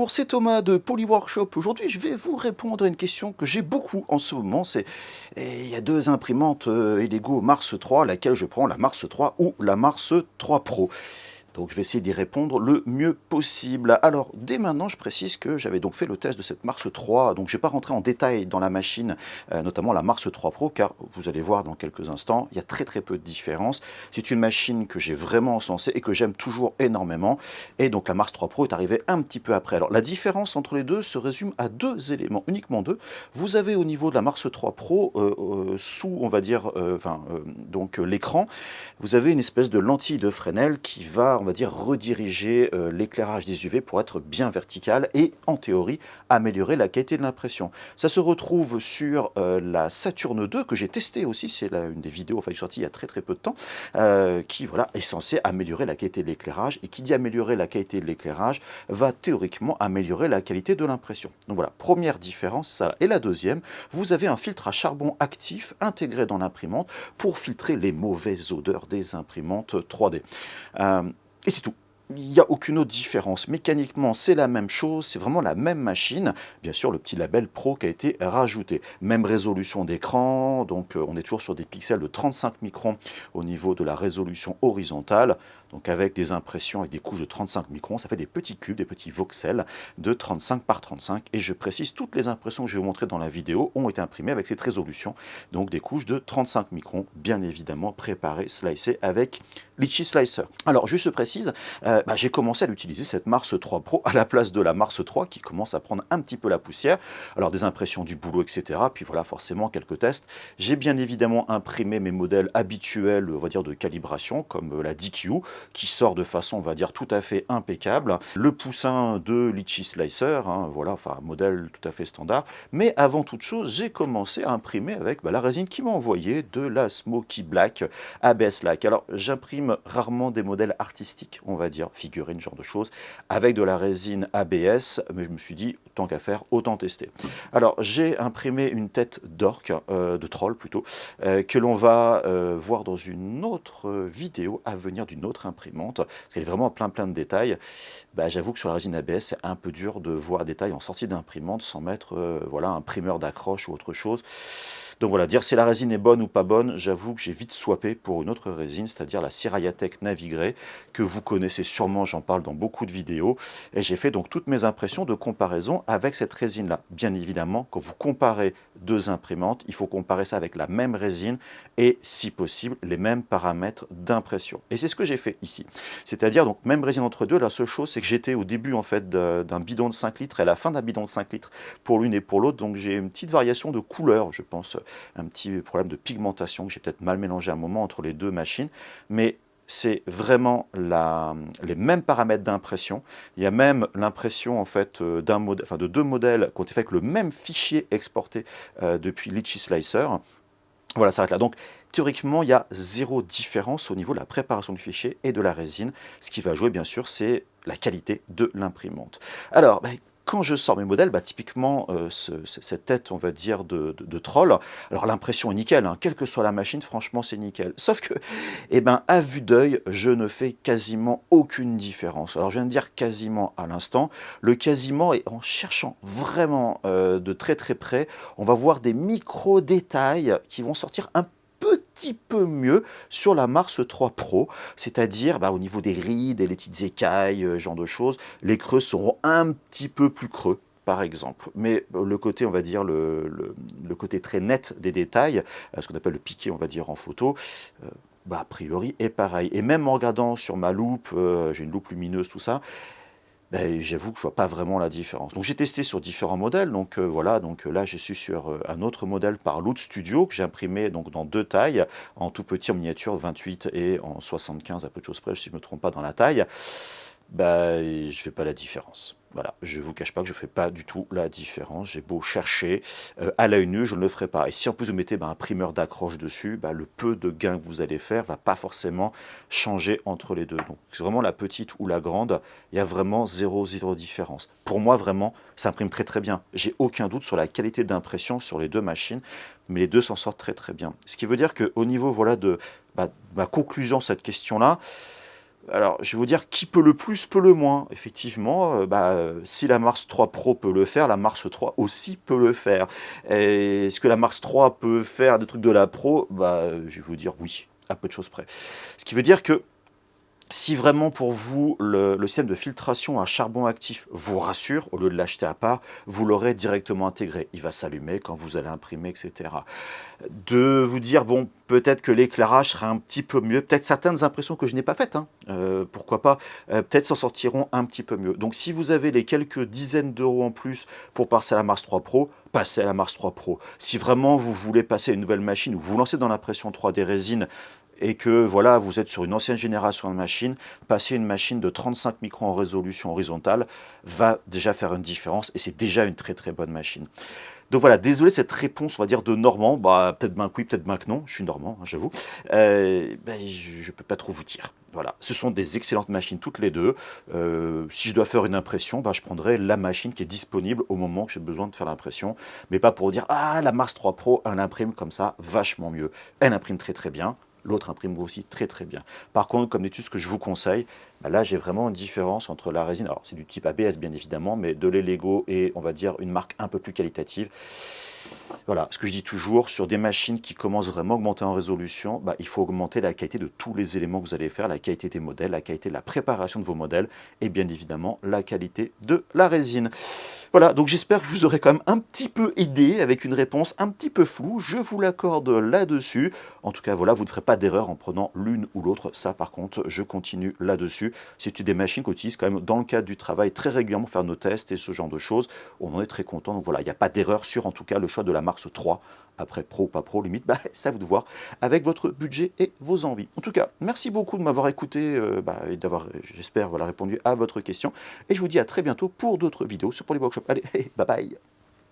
Bonjour, c'est Thomas de Polyworkshop. Aujourd'hui, je vais vous répondre à une question que j'ai beaucoup en ce moment. Il y a deux imprimantes Lego Mars 3, laquelle je prends, la Mars 3 ou la Mars 3 Pro. Donc je vais essayer d'y répondre le mieux possible. Alors dès maintenant, je précise que j'avais donc fait le test de cette Mars 3, donc je ne vais pas rentrer en détail dans la machine, notamment la Mars 3 Pro, car vous allez voir dans quelques instants, il y a très peu de différence. C'est une machine que j'ai vraiment encensée et que j'aime toujours énormément, et donc la Mars 3 Pro est arrivée un petit peu après. Alors la différence entre les deux se résume à deux éléments, uniquement deux. Vous avez au niveau de la Mars 3 Pro, sous, on va dire, donc l'écran, vous avez une espèce de lentille de Fresnel qui va, on va dire, rediriger l'éclairage des UV pour être bien vertical et, en théorie, améliorer la qualité de l'impression. Ça se retrouve sur la Saturn 2, que j'ai testé aussi, c'est une des vidéos enfin, sortie il y a très peu de temps, qui voilà, est censée améliorer la qualité de l'éclairage, et qui dit améliorer la qualité de l'éclairage, va théoriquement améliorer la qualité de l'impression. Donc voilà, première différence, ça. Et la deuxième, vous avez un filtre à charbon actif intégré dans l'imprimante pour filtrer les mauvaises odeurs des imprimantes 3D. Et c'est tout. Il n'y a aucune autre différence. Mécaniquement, c'est la même chose, c'est vraiment la même machine. Bien sûr, le petit label Pro qui a été rajouté. Même résolution d'écran, donc on est toujours sur des pixels de 35 microns au niveau de la résolution horizontale. Donc avec des impressions avec des couches de 35 microns, ça fait des petits cubes, des petits voxels de 35 par 35. Et je précise, toutes les impressions que je vais vous montrer dans la vidéo ont été imprimées avec cette résolution. Donc des couches de 35 microns, bien évidemment préparées, slicées avec Litchi Slicer. Alors, juste précise, j'ai commencé à l'utiliser, cette Mars 3 Pro, à la place de la Mars 3, qui commence à prendre un petit peu la poussière. Alors, des impressions du boulot, etc. Puis voilà, forcément, quelques tests. J'ai bien évidemment imprimé mes modèles habituels, on va dire, de calibration, comme la DQ, qui sort de façon, on va dire, tout à fait impeccable. Le poussin de Litchi Slicer, voilà, enfin, un modèle tout à fait standard. Mais avant toute chose, j'ai commencé à imprimer avec la résine qui m'a envoyé de la Smoky Black ABS Lac. Alors, j'imprime rarement des modèles artistiques, on va dire, figurines, ce genre de choses, avec de la résine ABS, mais je me suis dit, tant qu'à faire, autant tester. Alors, j'ai imprimé une tête d'orque, de troll plutôt, que l'on va voir dans une autre vidéo à venir d'une autre imprimante, parce qu'elle est vraiment plein de détails. J'avoue que sur la résine ABS, c'est un peu dur de voir des détails en sortie d'imprimante sans mettre voilà, un primeur d'accroche ou autre chose. Donc voilà, dire si la résine est bonne ou pas bonne, j'avoue que j'ai vite swappé pour une autre résine, c'est-à-dire la Sirayatech Navigré, que vous connaissez sûrement, j'en parle dans beaucoup de vidéos. Et j'ai fait donc toutes mes impressions de comparaison avec cette résine-là. Bien évidemment, quand vous comparez deux imprimantes, il faut comparer ça avec la même résine et, si possible, les mêmes paramètres d'impression. Et c'est ce que j'ai fait ici. C'est-à-dire, donc, même résine entre deux, la seule chose, c'est que j'étais au début, en fait, d'un bidon de 5 litres et à la fin d'un bidon de 5 litres pour l'une et pour l'autre. Donc, j'ai une petite variation de couleur, je pense, un petit problème de pigmentation que j'ai peut-être mal mélangé à un moment entre les deux machines, mais c'est vraiment les mêmes paramètres d'impression. Il y a même l'impression en fait de deux modèles qui ont été faits avec le même fichier exporté depuis Litchi Slicer. Voilà, ça s'arrête là. Donc, théoriquement, il y a zéro différence au niveau de la préparation du fichier et de la résine. Ce qui va jouer, bien sûr, c'est la qualité de l'imprimante. Alors, quand je sors mes modèles, typiquement, cette tête, on va dire, de troll, alors l'impression est nickel, quelle que soit la machine, franchement, c'est nickel. Sauf que, à vue d'œil, je ne fais quasiment aucune différence. Alors, je viens de dire quasiment à l'instant. Le quasiment, et en cherchant vraiment de très près, on va voir des micro-détails qui vont sortir un petit peu mieux sur la Mars 3 Pro, c'est-à-dire au niveau des rides et les petites écailles, genre de choses, les creux seront un petit peu plus creux, par exemple. Mais le côté, on va dire, le côté très net des détails, ce qu'on appelle le piqué, on va dire, en photo, a priori est pareil. Et même en regardant sur ma loupe, j'ai une loupe lumineuse, tout ça, j'avoue que je vois pas vraiment la différence. Donc j'ai testé sur différents modèles, donc voilà, donc là je suis sur un autre modèle par Loot Studio que j'ai imprimé donc dans deux tailles, en tout petit, en miniature 28 et en 75 à peu de choses près, si je me trompe pas dans la taille. Je fais pas la différence. Voilà, je vous cache pas que je fais pas du tout la différence. J'ai beau chercher à l'œil nu, je ne le ferai pas. Et si en plus vous mettez un primeur d'accroche dessus, le peu de gain que vous allez faire va pas forcément changer entre les deux. Donc c'est vraiment la petite ou la grande, il y a vraiment zéro différence. Pour moi vraiment, ça imprime très bien. J'ai aucun doute sur la qualité d'impression sur les deux machines, mais les deux s'en sortent très bien. Ce qui veut dire qu'au niveau voilà de ma conclusion sur cette question-là, Alors, je vais vous dire qui peut le plus, peut le moins. Effectivement, si la Mars 3 Pro peut le faire, la Mars 3 aussi peut le faire. Est-ce que la Mars 3 peut faire des trucs de la Pro? Je vais vous dire oui, à peu de choses près. Ce qui veut dire que si vraiment pour vous le système de filtration à charbon actif vous rassure, au lieu de l'acheter à part, vous l'aurez directement intégré. Il va s'allumer quand vous allez imprimer, etc. De vous dire, bon, peut-être que l'éclairage sera un petit peu mieux, peut-être certaines impressions que je n'ai pas faites, hein, pourquoi pas, peut-être s'en sortiront un petit peu mieux. Donc si vous avez les quelques dizaines d'euros en plus pour passer à la Mars 3 Pro, passez à la Mars 3 Pro. Si vraiment vous voulez passer à une nouvelle machine ou vous lancez dans l'impression 3D résine, et que voilà, vous êtes sur une ancienne génération de machines, passer une machine de 35 microns en résolution horizontale va déjà faire une différence et c'est déjà une très très bonne machine. Donc voilà, désolé de cette réponse, on va dire, de Normand. Peut-être bien que oui, peut-être bien que non. Je suis Normand, hein, j'avoue. Je ne peux pas trop vous dire. Voilà, ce sont des excellentes machines toutes les deux. Si je dois faire une impression, je prendrai la machine qui est disponible au moment que j'ai besoin de faire l'impression. Mais pas pour dire, ah, la Mars 3 Pro, elle imprime comme ça vachement mieux. Elle imprime très très bien. L'autre imprime aussi très très bien. Par contre, comme d'étude, ce que je vous conseille, là j'ai vraiment une différence entre la résine, alors c'est du type ABS bien évidemment, mais de l'Elego et on va dire une marque un peu plus qualitative. Voilà, ce que je dis toujours, sur des machines qui commencent vraiment à augmenter en résolution, il faut augmenter la qualité de tous les éléments que vous allez faire, la qualité des modèles, la qualité de la préparation de vos modèles et bien évidemment la qualité de la résine. Voilà, donc j'espère que je vous aurai quand même un petit peu aidé avec une réponse un petit peu floue, je vous l'accorde là-dessus. En tout cas, voilà, vous ne ferez pas d'erreur en prenant l'une ou l'autre, ça par contre, je continue là-dessus. C'est des machines qu'on utilise quand même dans le cadre du travail très régulièrement, faire nos tests et ce genre de choses. On en est très content, donc voilà, il n'y a pas d'erreur sur en tout cas le choix de la Mars 3. Après pro ou pas pro, limite, c'est à vous de voir avec votre budget et vos envies. En tout cas, merci beaucoup de m'avoir écouté et d'avoir, j'espère, répondu à votre question. Et je vous dis à très bientôt pour d'autres vidéos sur Polyworkshop. Allez, bye bye.